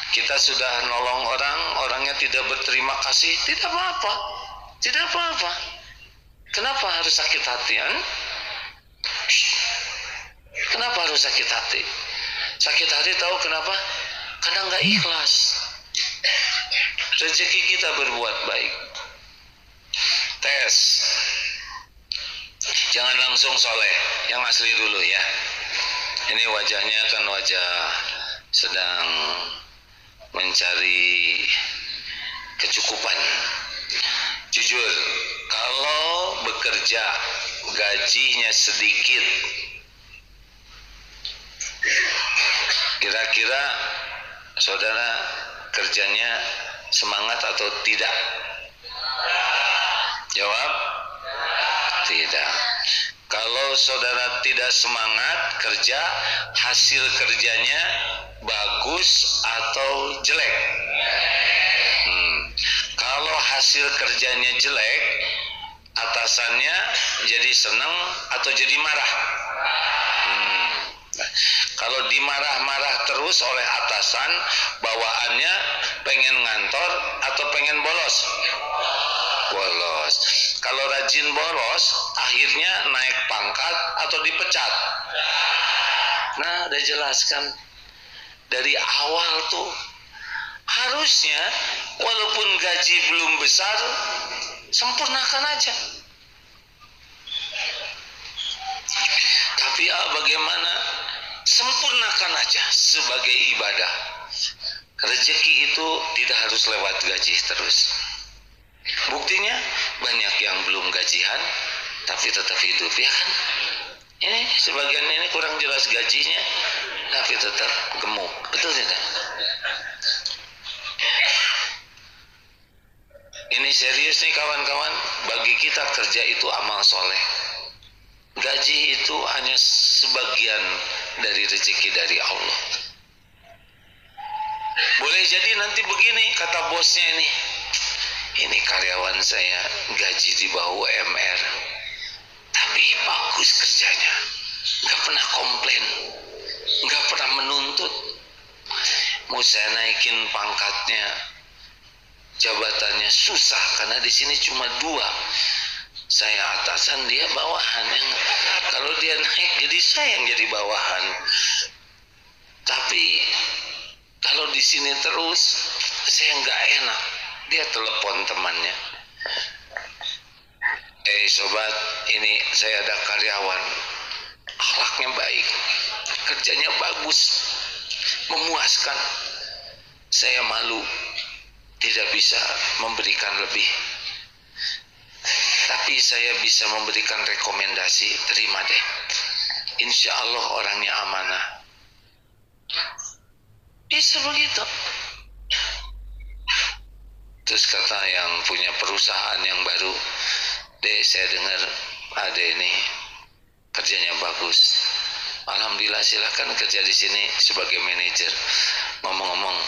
Kita sudah nolong orang, orangnya tidak berterima kasih, tidak apa-apa. Tidak apa-apa. Kenapa harus sakit hati? Kenapa harus sakit hati? Sakit hati tahu kenapa? Karena nggak ikhlas. Rezeki kita berbuat baik. Tes. Jangan langsung soleh, yang asli dulu ya. Ini wajahnya kan wajah sedang mencari kecukupan. Jujur, kalau bekerja gajinya sedikit, kira-kira saudara kerjanya semangat atau tidak? Jawab tidak. Kalau saudara tidak semangat kerja, hasil kerjanya bagus atau jelek? Kalau hasil kerjanya jelek, atasannya jadi senang atau jadi marah? Kalau dimarah-marah terus oleh atasan, bawaannya pengen ngantor atau pengen bolos? Bolos. Kalau rajin bolos, akhirnya naik pangkat atau dipecat? Nah, udah jelaskan dari awal tuh. Harusnya walaupun gaji belum besar, sempurnakan aja. Tapi bagaimana? Sempurnakan aja sebagai ibadah. Rezeki itu tidak harus lewat gaji terus. Buktinya banyak yang belum gajian tapi tetap hidup, ya kan? Ini sebagian ini kurang jelas gajinya tapi tetap gemuk, betul tidak? Ini serius nih kawan-kawan. Bagi kita kerja itu amal soleh. Gaji itu hanya sebagian dari rezeki dari Allah. Boleh jadi nanti begini kata bosnya, ini karyawan saya gaji di bawah UMR, tapi bagus kerjanya, nggak pernah komplain, nggak pernah menuntut. Mau saya naikin pangkatnya, jabatannya susah karena di sini cuma 2. Saya atasan, dia bawahan. Kalau dia naik jadi saya yang jadi bawahan. Tapi kalau di sini terus saya nggak enak. Dia telepon temannya, sobat, ini saya ada karyawan, akhlaknya baik, kerjanya bagus, memuaskan. Saya malu tidak bisa memberikan lebih, tapi saya bisa memberikan rekomendasi, terima deh, insya Allah orangnya amanah. Bisa begitu. Terus kata yang punya perusahaan yang baru, deh saya dengar ada ini kerjanya bagus, alhamdulillah silahkan kerja di sini sebagai manajer. Ngomong-ngomong,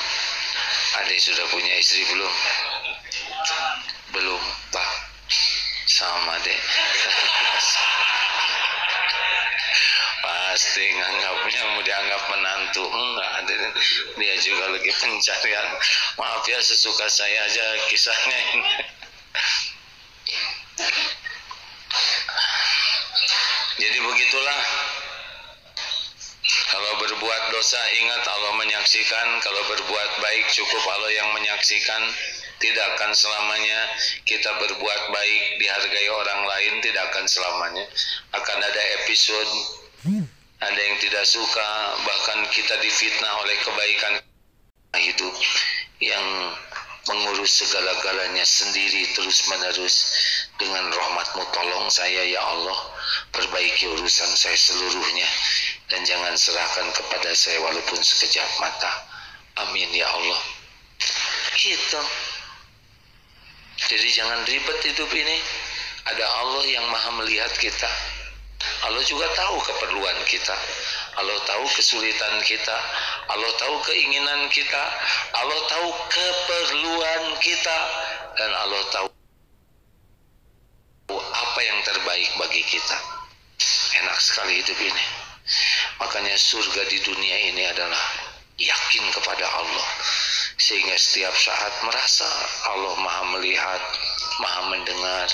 Ade sudah punya istri belum? Belum, Pak. Sama deh. Pasti nganggapnya mau dianggap menantu. Enggak, dia juga lagi pencarian. Maaf ya, sesuka saya aja kisahnya ini. Jadi begitulah. Kalau berbuat dosa ingat Allah menyaksikan. Kalau berbuat baik cukup Allah yang menyaksikan. Tidak akan selamanya kita berbuat baik dihargai orang lain, tidak akan selamanya. Akan ada episode, ada yang tidak suka, bahkan kita difitnah oleh kebaikan hidup yang mengurus segala-galanya sendiri terus menerus. Dengan rahmat-Mu tolong saya ya Allah, perbaiki urusan saya seluruhnya dan jangan serahkan kepada saya walaupun sekejap mata. Amin ya Allah. Gitu. Jadi jangan ribet hidup ini. Ada Allah yang maha melihat kita. Allah juga tahu keperluan kita. Allah tahu kesulitan kita. Allah tahu keinginan kita. Allah tahu keperluan kita. Dan Allah tahu apa yang terbaik bagi kita. Enak sekali hidup ini. Makanya surga di dunia ini adalah yakin kepada Allah. Sehingga setiap saat merasa Allah maha melihat, maha mendengar,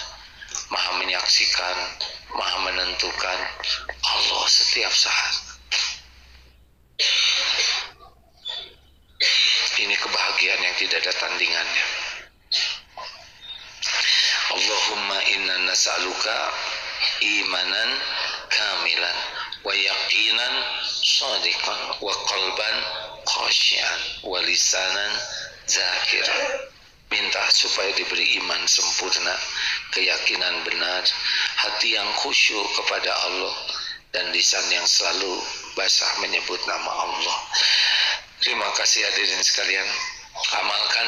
maha menyaksikan, maha menentukan. Allah setiap saat. Ini kebahagiaan yang tidak ada tandingannya. Allahumma inna nas'aluka imanan kamilan wa yaqinan shadiqan wa qalban khasyian wa lisanan zakiran. Minta supaya diberi iman sempurna, keyakinan benar, hati yang khusyuk kepada Allah, dan lisan yang selalu basah menyebut nama Allah. Terima kasih hadirin sekalian. Amalkan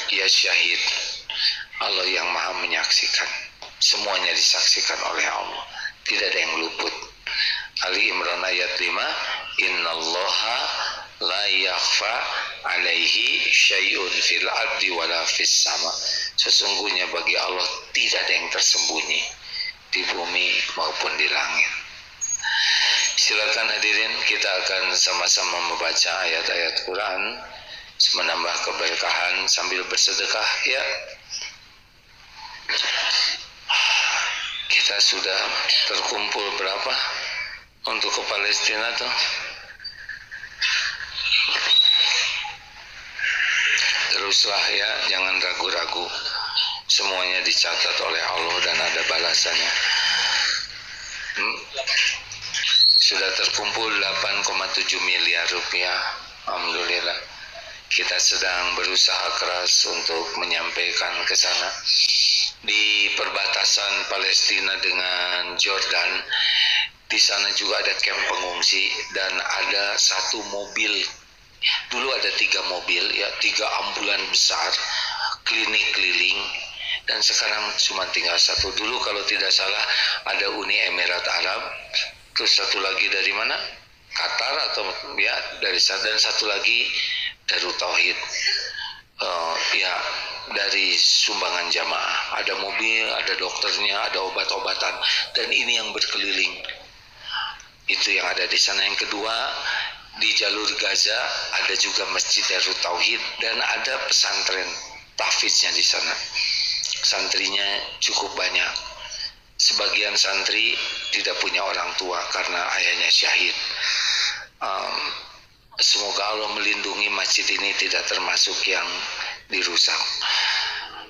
ya syahid. Allah yang maha menyaksikan. Semuanya disaksikan oleh Allah. Tidak ada yang luput. Ali Imran ayat 5, innallaha la yakhfa alaihi syai'un fil ardi wala fis sama. Sesungguhnya bagi Allah tidak ada yang tersembunyi di bumi maupun di langit. Silakan hadirin, kita akan sama-sama membaca ayat-ayat Quran, menambah keberkahan sambil bersedekah ya. Kita sudah terkumpul berapa untuk ke Palestina tuh? Teruslah ya, jangan ragu-ragu. Semuanya dicatat oleh Allah dan ada balasannya. Sudah terkumpul 8,7 miliar rupiah. Alhamdulillah. Kita sedang berusaha keras untuk menyampaikan ke sana. Di perbatasan Palestina dengan Jordan, di sana juga ada kamp pengungsi dan ada satu mobil. Dulu ada 3 mobil ya, 3 ambulan besar klinik keliling, dan sekarang cuma tinggal 1. Dulu kalau tidak salah ada Uni Emirat Arab, terus satu lagi dari mana? Qatar atau ya dari sana, dan satu lagi Darut Tauhid. Ya dari sumbangan jamaah. Ada mobil, ada dokternya, ada obat-obatan, dan ini yang berkeliling. Itu yang ada di sana. Yang kedua, di jalur Gaza ada juga Masjid Darut Tauhid dan ada pesantren tahfiznya di sana. Santrinya cukup banyak. Sebagian santri tidak punya orang tua karena ayahnya syahid. Semoga Allah melindungi masjid ini tidak termasuk yang dirusak.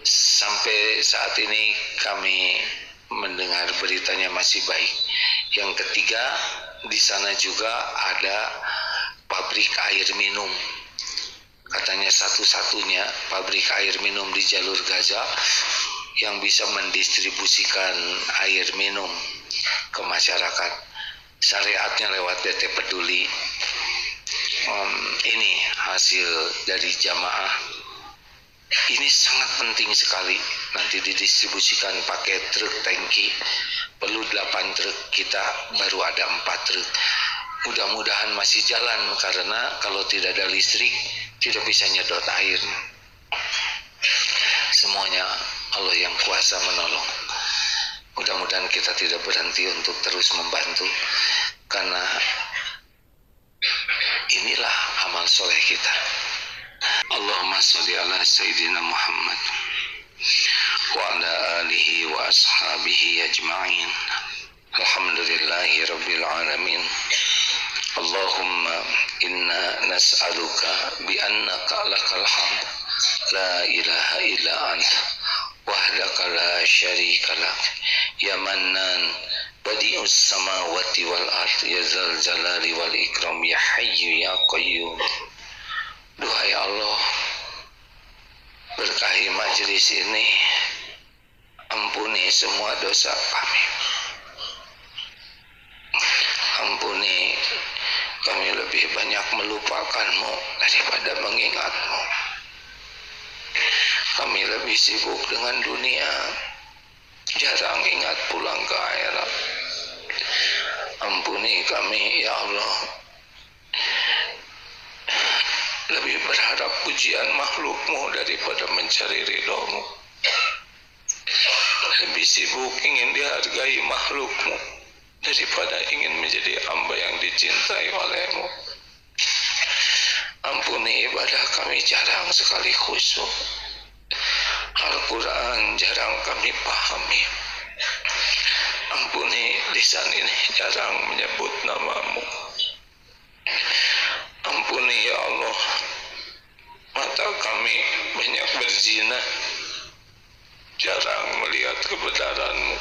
Sampai saat ini kami mendengar beritanya masih baik. Yang ketiga, di sana juga ada pabrik air minum. Katanya satu-satunya pabrik air minum di jalur Gaza yang bisa mendistribusikan air minum ke masyarakat. Syariatnya lewat DT Peduli. Ini hasil dari jamaah. Ini sangat penting sekali. Nanti didistribusikan pakai truk tangki. Perlu 8 truk, kita baru ada 4 truk. Mudah-mudahan masih jalan, karena kalau tidak ada listrik tidak bisa nyedot air. Semuanya Allah yang kuasa menolong. Mudah-mudahan kita tidak berhenti untuk terus membantu, karena inilah amal soleh kita. Allahumma sholli ala Sayyidina Muhammad wa ala alihi wa ashabihi ajma'in. Alhamdulillahi rabbil alamin. Allahumma inna nas'aluka bi annaka lakal hamd la ilaha illa anta wahdaka la syarika lak ya mannan badi'us samawati wal ard ya zal jalali wal ikram ya hayyu ya qayyum. Duhai Allah, berkahi majelis ini, ampuni semua dosa kami, ampuni kami lebih banyak melupakan-Mu daripada mengingat-Mu. Kami lebih sibuk dengan dunia, jarang ingat pulang ke akhirat. Ampuni kami ya Allah, lebih berharap pujian makhluk-Mu daripada mencari ridho-Mu. Lebih sibuk ingin dihargai makhluk-Mu daripada ingin menjadi hamba yang dicintai oleh-Mu. Ampuni ibadah kami jarang sekali khusyuk. Al-Quran jarang kami pahami. Ampuni lisan ini jarang menyebut nama-Mu. Ampuni ya Allah, mata kami banyak berzina, jarang melihat kebenaran-Mu.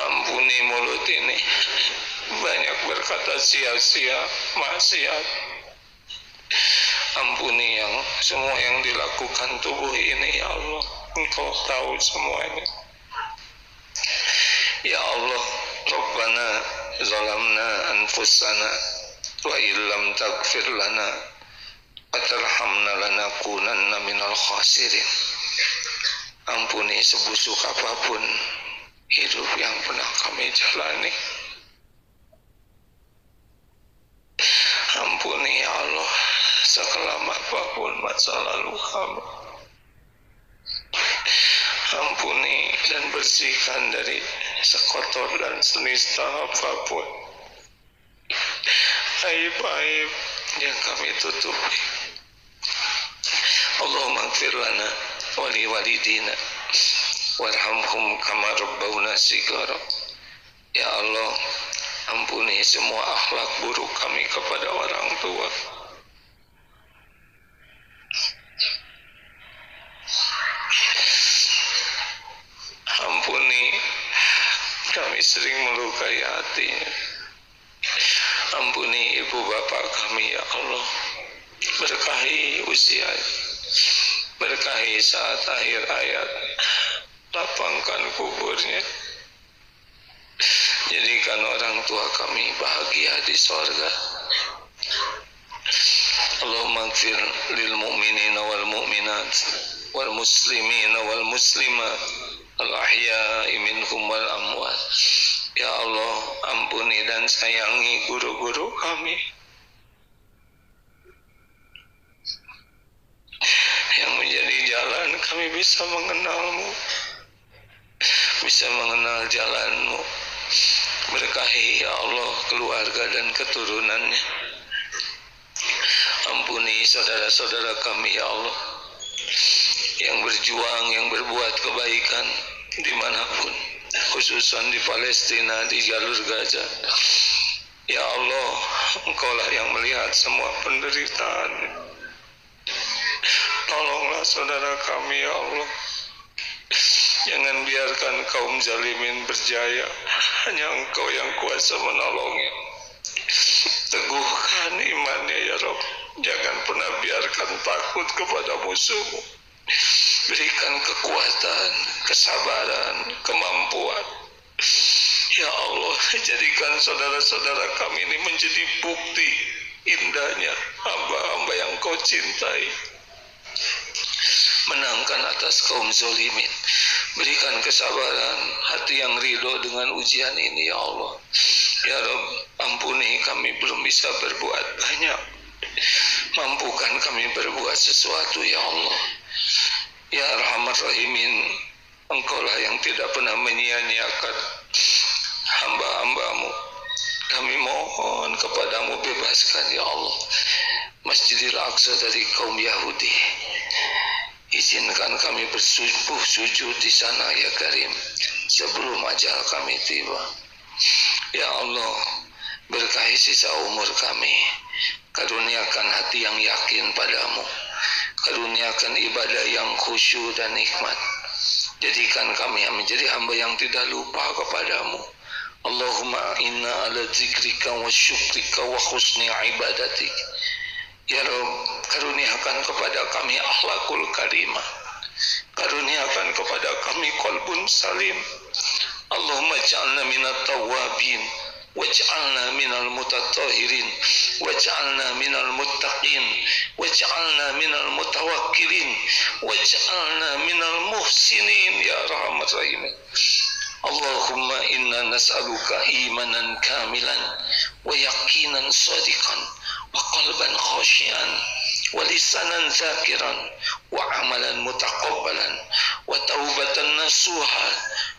Ampuni mulut ini banyak berkata sia-sia, maksiat. Ampuni yang semua yang dilakukan tubuh ini ya Allah, Engkau tahu semuanya. Ya Allah, Rabbana zalamna anfusana wa illam taghfir lana wa tarhamna lanakunanna minal khasirin. Ampuni sebusuk apapun hidup yang pernah kami jalani. Ampuni ya Allah sekelam apapun masa lalu kami. Ampuni dan bersihkan dari sekotor dan senista apapun aib-aib yang kami tutupi. Allahumma ighfir lana wa li walidina warhamhum kama rabbawna shighara. Ya Allah, ampuni semua akhlak buruk kami kepada orang tua. Ampuni kami sering melukai hatinya. Ampuni ibu bapak kami ya Allah. Berkahi usia, berkahi saat akhir hayat, lapangkan kuburnya. Jadikan orang tua kami bahagia di sorga. Allahumma ighfir lil mu'minina wal mu'minat wal muslimina wal muslimat al ahya'i minhum wal amwat. Ya Allah, ampuni dan sayangi guru-guru kami yang menjadi jalan kami bisa mengenal-Mu, bisa mengenal jalan-Mu. Berkahi ya Allah keluarga dan keturunannya. Ampuni saudara-saudara kami ya Allah yang berjuang, yang berbuat kebaikan dimanapun, khususan di Palestina, di jalur Gaza. Ya Allah, Engkaulah yang melihat semua penderitaan. Tolonglah saudara kami ya Allah. Jangan biarkan kaum zalimin berjaya. Hanya Engkau yang kuasa menolongnya. Teguhkan imannya ya Rabb. Jangan pernah biarkan takut kepada musuh. Berikan kekuatan, kesabaran, kemampuan. Ya Allah, jadikan saudara-saudara kami ini menjadi bukti indahnya hamba-hamba yang Kau cintai. Menangkan atas kaum zalimin. Berikan kesabaran, hati yang ridho dengan ujian ini ya Allah. Ya Rabb, ampuni kami belum bisa berbuat banyak. Mampukan kami berbuat sesuatu ya Allah. Ya Arhamar Rahimin, Engkaulah yang tidak pernah menyia-nyiakan hamba-Hamba-Mu. Kami mohon kepadamu bebaskan ya Allah Masjidil Aqsa dari kaum Yahudi. Izinkan kami bersubuh sujud di sana ya Karim sebelum ajal kami tiba. Ya Allah, berkahi sisa umur kami. Karuniakan hati yang yakin padamu. Karuniakan ibadah yang khusyuk dan nikmat. Jadikan kami yang menjadi hamba yang tidak lupa kepadamu. Allahumma inna ala zikrika wa syukrika wa husni ibadatik. Ya Rabb, karuniakan kepada kami akhlakul karimah. Karuniakan kepada kami qalbun salim. Allahumma ja'alna minat tawabin, waj'alna minal mutatahhirin, waj'alna minal muttaqin, waj'alna minal mutawakkilin, waj'alna minal muhsinin ya Arhamar Rahimin. Allahumma inna nas'aluka imanan kamilan wa yaqinan sadiqan wa qalban khashian wa lisanan zakiran wa amalan mutaqabbalan wa taubatan nasuha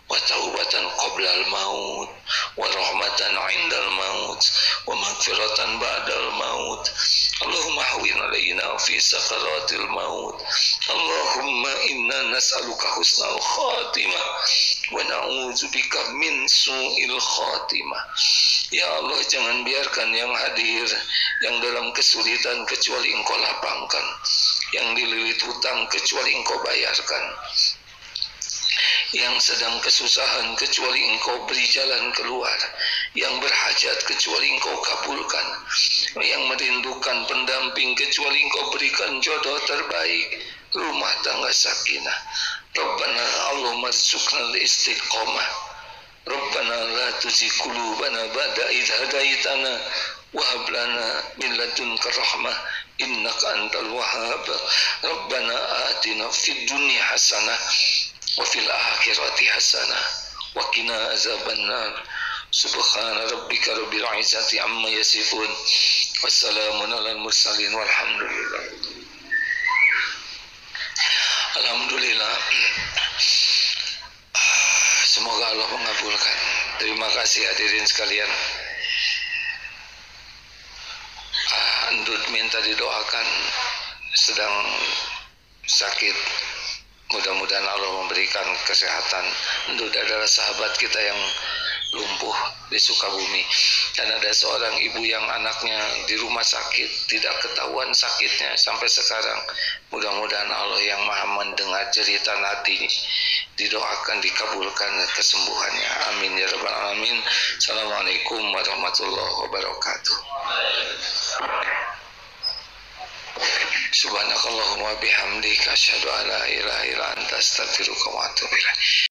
wa taubatan qabla al-maut wa rahmatan 'inda al-maut wa maghfiratan ba'da al-maut. Allahumma hawwin 'alaina fi sakaratil maut. Allahumma inna nas'aluka husnal khatimah wa na'udzubika min su'il khatimah. Ya Allah, jangan biarkan yang hadir yang dalam kesulitan kecuali Engkau lapangkan, yang dililit hutang kecuali Engkau bayarkan, yang sedang kesusahan kecuali Engkau beri jalan keluar, yang berhajat kecuali Engkau kabulkan, yang merindukan pendamping kecuali Engkau berikan jodoh terbaik, rumah tangga sakinah. Rabbana Allahumma rzuqna al-istiqamah. Rabbana la tuzigh qulubana ba'da idh hadaitana wa hab lana min ladunka rahmah innaka antal wahhab. Rabbana atina fid dunya hasanah wa fil akhirati hasanah wa qina azabannar. Subhana rabbika rabbil izzati amma yasifun. Wassalamun alal mursalin walhamdulillah. Alhamdulillah. Semoga Allah mengabulkan. Terima kasih hadirin sekalian. Ndut minta didoakan, sedang sakit. Mudah-mudahan Allah memberikan kesehatan. Ndut adalah sahabat kita yang lumpuh di Sukabumi, dan ada seorang ibu yang anaknya di rumah sakit, tidak ketahuan sakitnya sampai sekarang. Mudah-mudahan Allah yang maha mendengar jeritan hati didoakan, dikabulkan kesembuhannya. Amin ya rabbal alamin. Assalamualaikum warahmatullahi wabarakatuh. Subhanakallahumma bihamdika asyhadu an la ilaha illa anta astaghfiruka wa atubu ilaik.